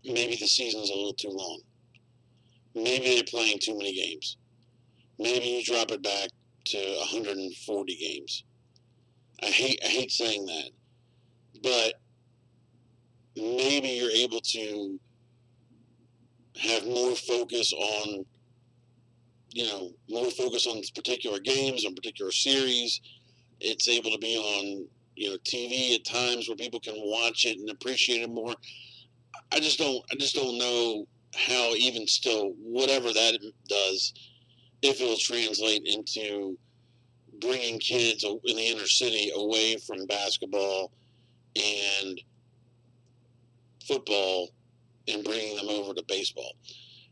Maybe the season's a little too long. Maybe they're playing too many games. Maybe you drop it back to 140 games. I hate saying that, but maybe you're able to have more focus on, particular games, on particular series. It's able to be on, TV at times where people can watch it and appreciate it more. I just don't know how, even still, whatever that does, if it'll translate into bringing kids in the inner city away from basketball and football and bringing them over to baseball.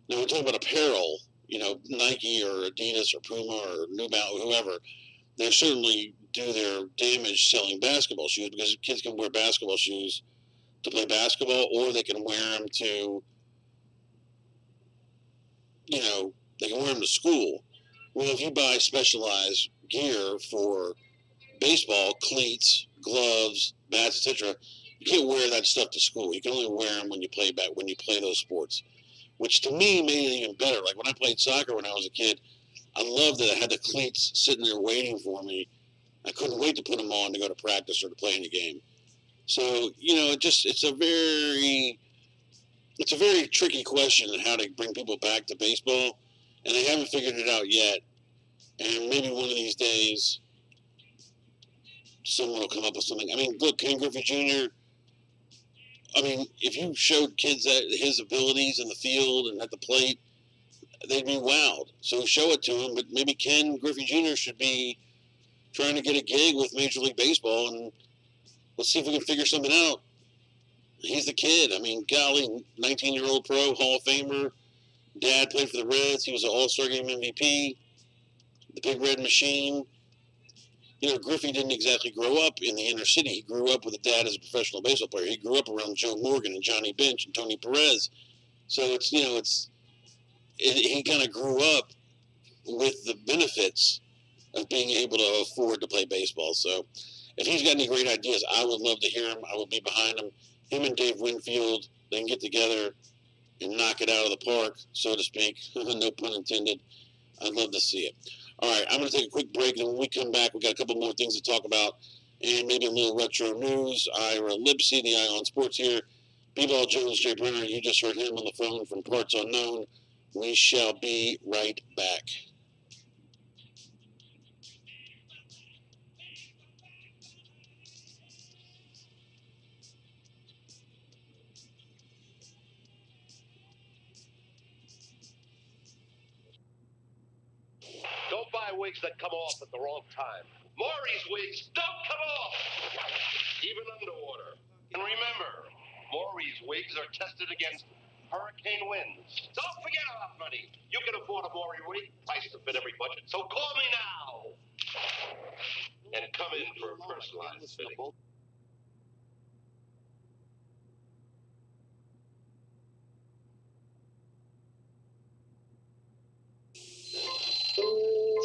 Now, we're talking about apparel, Nike or Adidas or Puma or New Balance, whoever. They certainly do their damage selling basketball shoes, because kids can wear basketball shoes to play basketball, or they can wear them to, they can wear them to school. Well, if you buy specialized gear for baseball, cleats, gloves, bats, etc., you can't wear that stuff to school. You can only wear them when you play those sports, which to me made it even better. Like when I played soccer when I was a kid, I loved that I had the cleats sitting there waiting for me. I couldn't wait to put them on to go to practice or to play in a game. So, it's a very tricky question on how to bring people back to baseball, and they haven't figured it out yet. And maybe one of these days, someone will come up with something. I mean, look, Ken Griffey Jr., if you showed kids his abilities in the field and at the plate, they'd be wowed. So show it to them, but maybe Ken Griffey Jr. should be trying to get a gig with Major League Baseball, and let's see if we can figure something out. He's the kid. Golly, 19-year-old pro, Hall of Famer. Dad played for the Reds. He was an All-Star Game MVP. The Big Red Machine. Griffey didn't exactly grow up in the inner city. He grew up with a dad as a professional baseball player. He grew up around Joe Morgan and Johnny Bench and Tony Perez. So he kind of grew up with the benefits of being able to afford to play baseball. So if he's got any great ideas, I would love to hear him. I would be behind him. Him and Dave Winfield, they can get together and knock it out of the park, so to speak. No pun intended. I'd love to see it. All right, I'm going to take a quick break, and when we come back, we've got a couple more things to talk about, and maybe a little retro news. Ira Lipsy, the Eye on Sports here. B-Ball Jones, Jay Brenner, you just heard him on the phone from Parts Unknown. We shall be right back. Don't buy wigs that come off at the wrong time. Maury's wigs don't come off, even underwater. And remember, Maury's wigs are tested against hurricane winds. Don't forget about money. You can afford a Maury wig, price to fit every budget. So call me now and come in for a personalized fitting.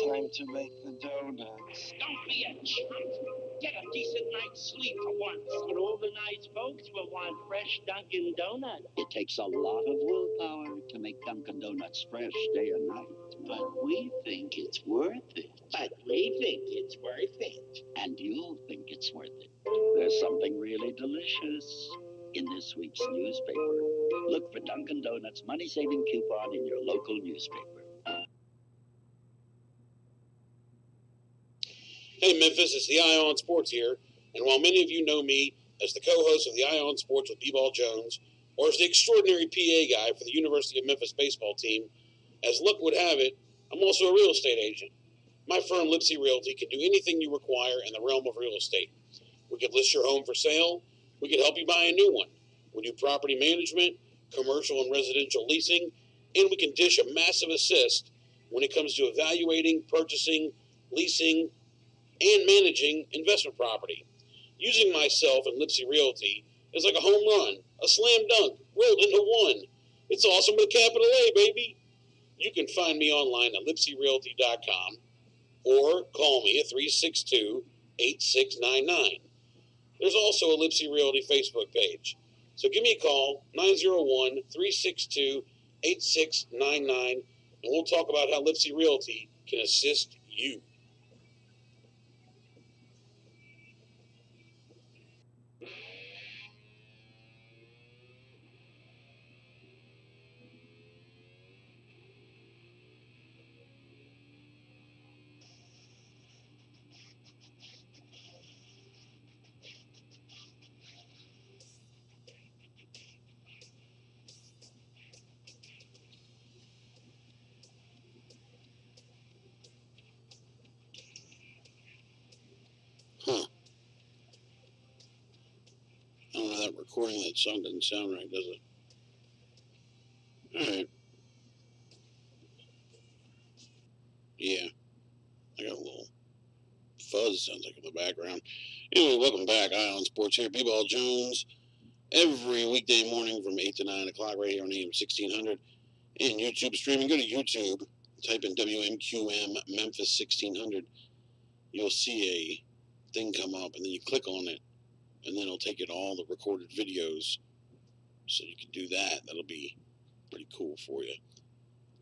Time to make the donuts. Don't be a chump. Get a decent night's sleep for once. But all the nice folks will want fresh Dunkin' Donuts. It takes a lot of willpower to make Dunkin' Donuts fresh day and night. But we think it's worth it. But we think it's worth it. And you'll think it's worth it. There's something really delicious in this week's newspaper. Look for Dunkin' Donuts money-saving coupon in your local newspaper. Hey Memphis, it's the Eye on Sports here, and while many of you know me as the co-host of the Eye on Sports with B-Ball Jones, or as the extraordinary PA guy for the University of Memphis baseball team. As luck would have it, I'm also a real estate agent. My firm, Lipsy Realty, can do anything you require in the realm of real estate. We could list your home for sale. We could help you buy a new one. We do property management, commercial and residential leasing, and we can dish a massive assist when it comes to evaluating, purchasing, leasing, and managing investment property. Using myself and Lipsy Realty is like a home run, a slam dunk, rolled into one. It's awesome with a capital A, baby. You can find me online at lipsyrealty.com or call me at 362-8699. There's also a Lipsy Realty Facebook page. So give me a call, 901-362-8699, and we'll talk about how Lipsy Realty can assist you. Huh. I don't know, that recording of that song doesn't sound right, does it? All right. Yeah. I got a little fuzz, sounds like, in the background. Anyway, welcome back. Eye on Sports here. B-Ball Jones. Every weekday morning from 8 to 9 o'clock right here on AM 1600. And YouTube streaming. Go to YouTube. Type in WMQM Memphis 1600. You'll see a thing come up, and then you click on it, and then it'll take you to all the recorded videos. So you can do that. That'll be pretty cool for you.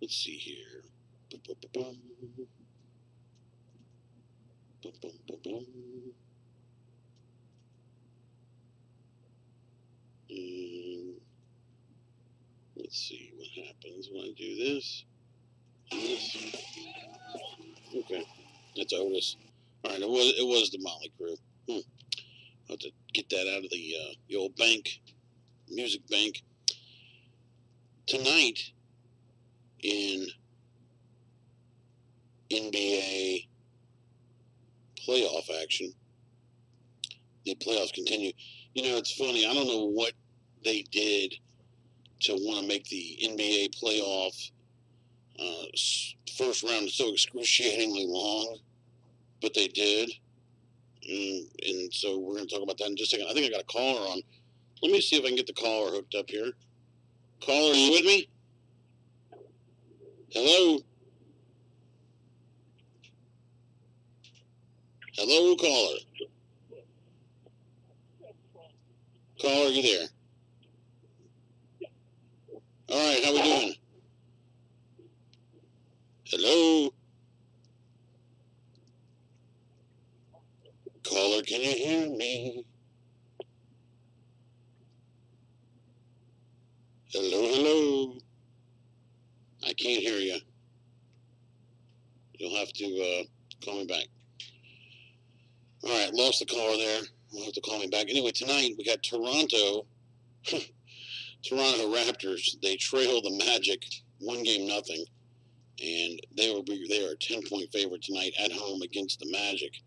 Let's see here. Boom, boom, boom, boom. Boom, boom, boom, boom. And let's see what happens when I do this. And this. Okay, that's Otis. All right, it was the Motley Crew. I'll have to get that out of the old bank, music bank. Tonight in NBA playoff action, the playoffs continue. You know, it's funny. I don't know what they did to want to make the NBA playoff first round so excruciatingly long, but they did. And so we're going to talk about that in just a second. I think I got a caller on. Let me see if I can get the caller hooked up here. Caller, are you with me? Hello? Hello, caller. Caller, are you there? All right, how we doing? Hello? Caller, can you hear me? Hello, hello. I can't hear you. You'll have to call me back. All right, lost the caller there. You'll have to call me back. Anyway, tonight we got Toronto. Toronto Raptors. They trail the Magic 1-0, and they are a 10-point favorite tonight at home against the Magic.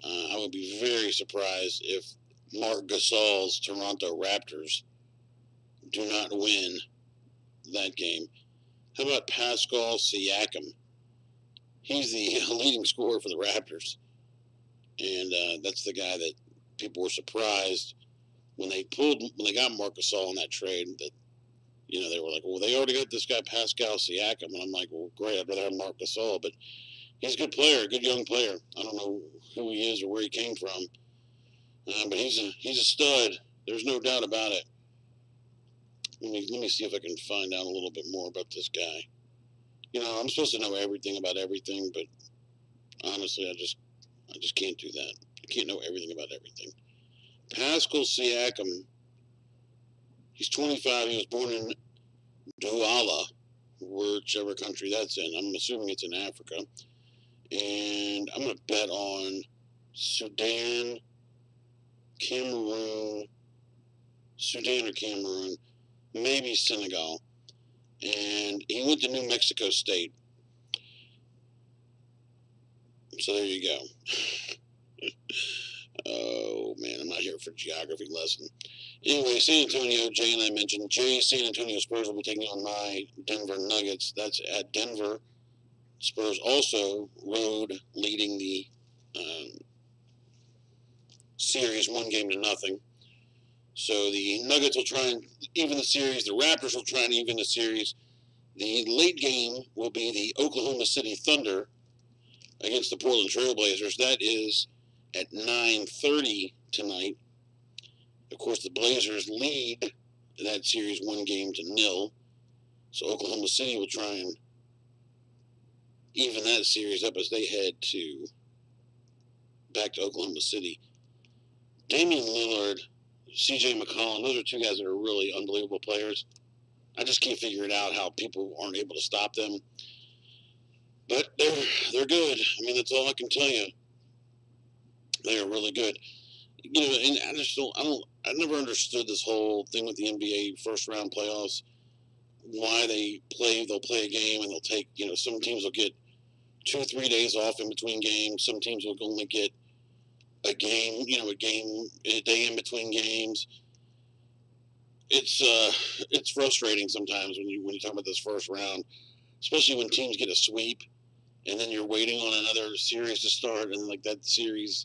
I would be very surprised if Marc Gasol's Toronto Raptors do not win that game. How about Pascal Siakam? He's the leading scorer for the Raptors. And that's the guy that people were surprised when they got Marc Gasol in that trade, that, you know, they were like, well, they already got this guy Pascal Siakam. And I'm like, well, great, I'd rather have Marc Gasol. But he's a good player, a good young player. I don't know who he is or where he came from. But he's a stud. There's no doubt about it. Let me see if I can find out a little bit more about this guy. You know, I'm supposed to know everything about everything, but honestly, I just can't do that. I can't know everything about everything. Pascal Siakam, he's 25. He was born in Douala, whichever country that's in. I'm assuming it's in Africa. And I'm going to bet on Sudan or Cameroon. maybe Senegal, and he went to New Mexico State. So there you go. Oh, man, I'm not here for a geography lesson. Anyway, San Antonio, Jay and I mentioned. Jay, San Antonio Spurs will be taking on my Denver Nuggets. That's at Denver. Spurs also road leading the series 1-0. So the Nuggets will try and even the series. The Raptors will try and even the series. The late game will be the Oklahoma City Thunder against the Portland Trailblazers. That is at 9:30 tonight. Of course, the Blazers lead that series 1-0. So Oklahoma City will try and even that series up as they head back to Oklahoma City. Damian Lillard, CJ McCollum, those are two guys that are really unbelievable players. I just can't figure it out how people aren't able to stop them. But they're good. I mean, that's all I can tell you. They are really good. You know, and I never understood this whole thing with the NBA first round playoffs. Why they'll play a game and they'll take, you know, some teams will get 2 or 3 days off in between games. Some teams will only get a day in between games. It's frustrating sometimes when you talk about this first round, especially when teams get a sweep and then you're waiting on another series to start, and like that series,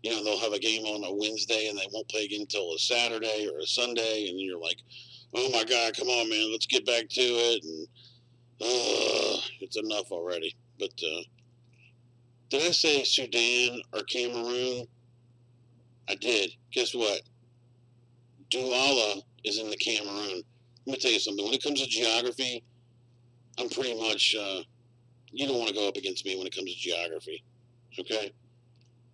you know, they'll have a game on a Wednesday and they won't play again until a Saturday or a Sunday, and then you're like, oh my God, come on, man, let's get back to it, and it's enough already. But did I say Sudan or Cameroon? I did. Guess what? Douala is in the Cameroon. Let me tell you something. When it comes to geography, I'm pretty much, you don't want to go up against me when it comes to geography. Okay?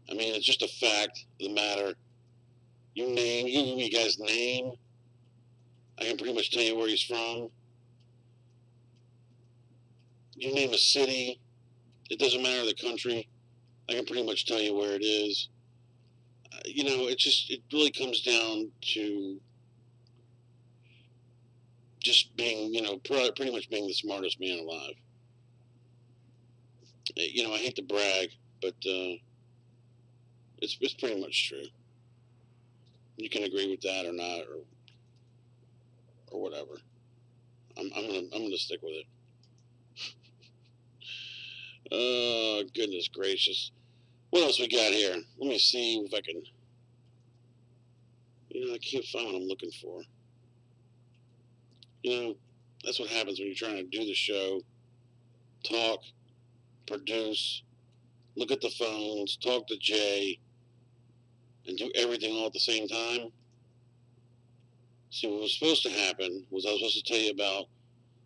I mean, it's just a fact of the matter. You guys name, I can pretty much tell you where he's from. You name a city, it doesn't matter the country, I can pretty much tell you where it is. You know, it really comes down to just being, you know, pretty much being the smartest man alive. You know, I hate to brag, but it's pretty much true. You can agree with that or not, or whatever. I'm gonna stick with it. Oh, goodness gracious. What else we got here? Let me see if I can. You know, I can't find what I'm looking for. You know, that's what happens when you're trying to do the show, talk, produce, look at the phones, talk to Jay, and do everything all at the same time. See, what was supposed to happen was I was supposed to tell you about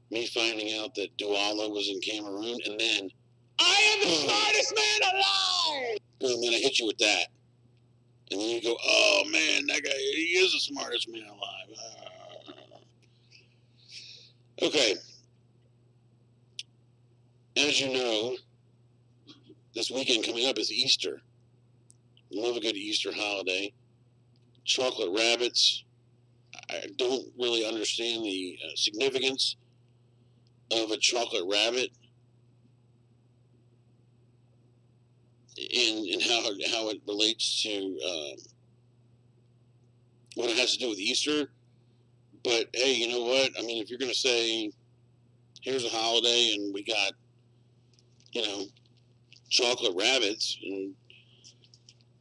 me finding out that Douala was in Cameroon, and then I am the smartest man alive! And then I hit you with that. And then you go, oh, man, that guy, he is the smartest man alive. Okay. As you know, this weekend coming up is Easter. Love a good Easter holiday. Chocolate rabbits. I don't really understand the significance of a chocolate rabbit and how it relates to what it has to do with Easter. But hey, you know what? I mean, if you're going to say, here's a holiday and we got, you know, chocolate rabbits and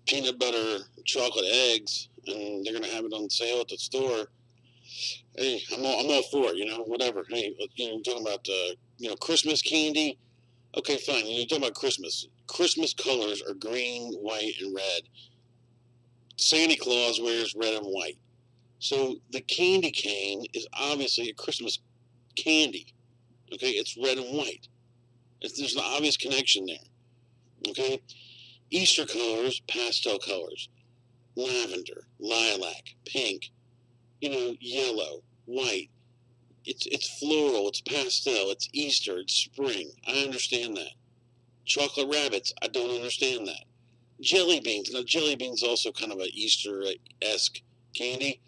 peanut butter chocolate eggs, and they're going to have it on sale at the store, hey, I'm all for it, you know, whatever. Hey, you know, talking about, you know, Christmas candy. Okay, fine. You're talking about Christmas. Christmas colors are green, white, and red. Santa Claus wears red and white. So the candy cane is obviously a Christmas candy. Okay, it's red and white. There's an obvious connection there. Okay, Easter colors, pastel colors, lavender, lilac, pink, you know, yellow, white. It's floral, it's pastel, it's Easter, it's spring. I understand that. Chocolate rabbits, I don't understand that. Jelly beans. Now, jelly beans also kind of an Easter-esque candy.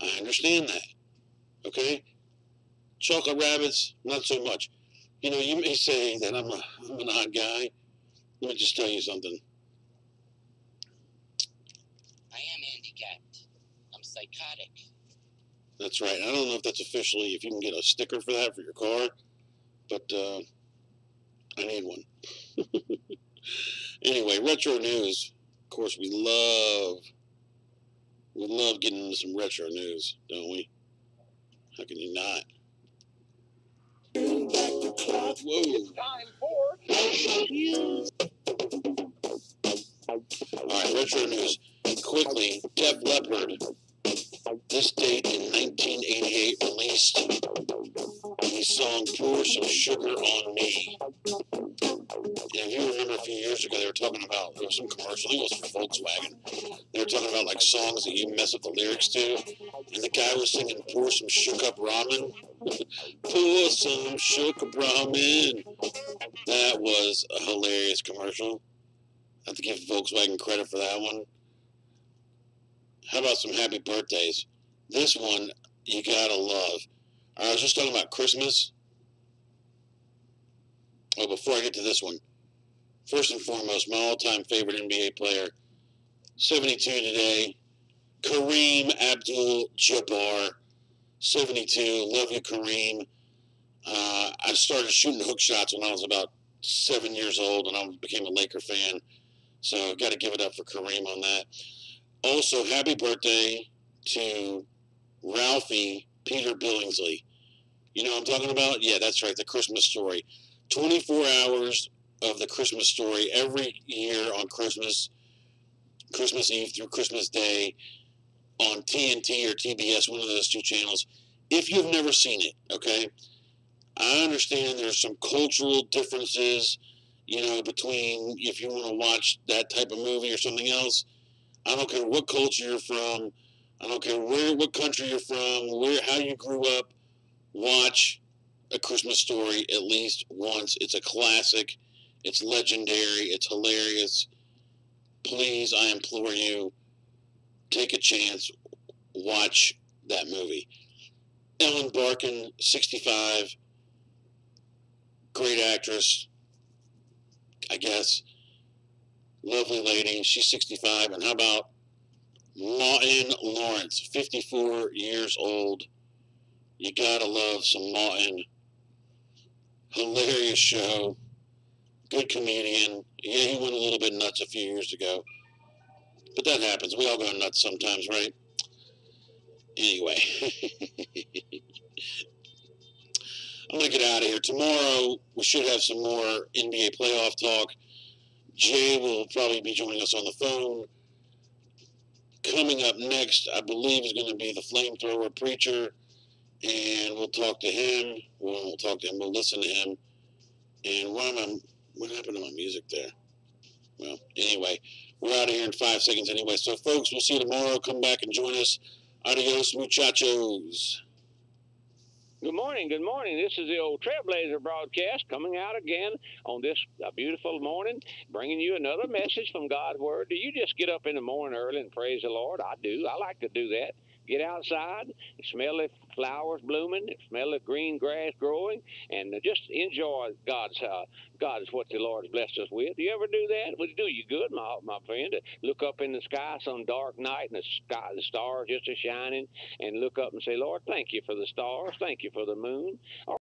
I understand that. Okay? Chocolate rabbits, not so much. You know, you may say that I'm an odd guy. Let me just tell you something. I am handicapped. I'm psychotic. That's right. I don't know if that's officially, if you can get a sticker for that for your car, but I need one. Anyway, retro news. Of course, we love getting into some retro news, don't we? How can you not? Whoa. It's time for news. All right, retro news. Quickly, Def Leppard. This date in 1988 released the song "Pour Some Sugar on Me." And if you remember a few years ago, they were talking about, there was some commercial, I think it was for Volkswagen. They were talking about like songs that you mess up the lyrics to. And the guy was singing "Pour Some Shook Up Ramen." Pour some shook up ramen. That was a hilarious commercial. I have to give Volkswagen credit for that one. How about some happy birthdays? This one you gotta love. I was just talking about Christmas. Oh, before I get to this one, first and foremost, my all-time favorite NBA player, 72 today, Kareem Abdul-Jabbar, 72. Love you, Kareem. I started shooting hook shots when I was about 7 years old, and I became a Laker fan. So I've got to give it up for Kareem on that. Also, happy birthday to Ralphie Peter Billingsley. You know what I'm talking about? Yeah, that's right, the Christmas Story. 24 hours of the Christmas Story every year on Christmas Eve through Christmas Day on TNT or TBS, one of those two channels. If you've never seen it, okay, I understand there's some cultural differences, you know, between if you want to watch that type of movie or something else. I don't care what culture you're from. I don't care what country you're from, how you grew up. Watch A Christmas Story at least once. It's a classic. It's legendary. It's hilarious. Please, I implore you, take a chance. Watch that movie. Ellen Barkin, 65. Great actress, I guess. Lovely lady. She's 65. And how about Martin Lawrence, 54 years old. You gotta love some Martin. Hilarious show. Good comedian. Yeah, he went a little bit nuts a few years ago. But that happens. We all go nuts sometimes, right? Anyway. I'm going to get out of here. Tomorrow, we should have some more NBA playoff talk. Jay will probably be joining us on the phone. Coming up next, I believe, is going to be the Flamethrower Preacher. And we'll talk to him. We'll listen to him. And what happened to my music there? Well, anyway, we're out of here in 5 seconds anyway. So, folks, we'll see you tomorrow. Come back and join us. Adios, muchachos. Good morning, good morning. This is the old Trailblazer broadcast coming out again on this beautiful morning, bringing you another message from God's Word. Do you just get up in the morning early and praise the Lord? I do. I like to do that. Get outside, smell the flowers blooming, smell the green grass growing, and just enjoy God's what the Lord has blessed us with. Do you ever do that? Would it do you good, my friend, to look up in the sky some dark night and the stars just a shining, and look up and say, Lord, thank you for the stars, thank you for the moon.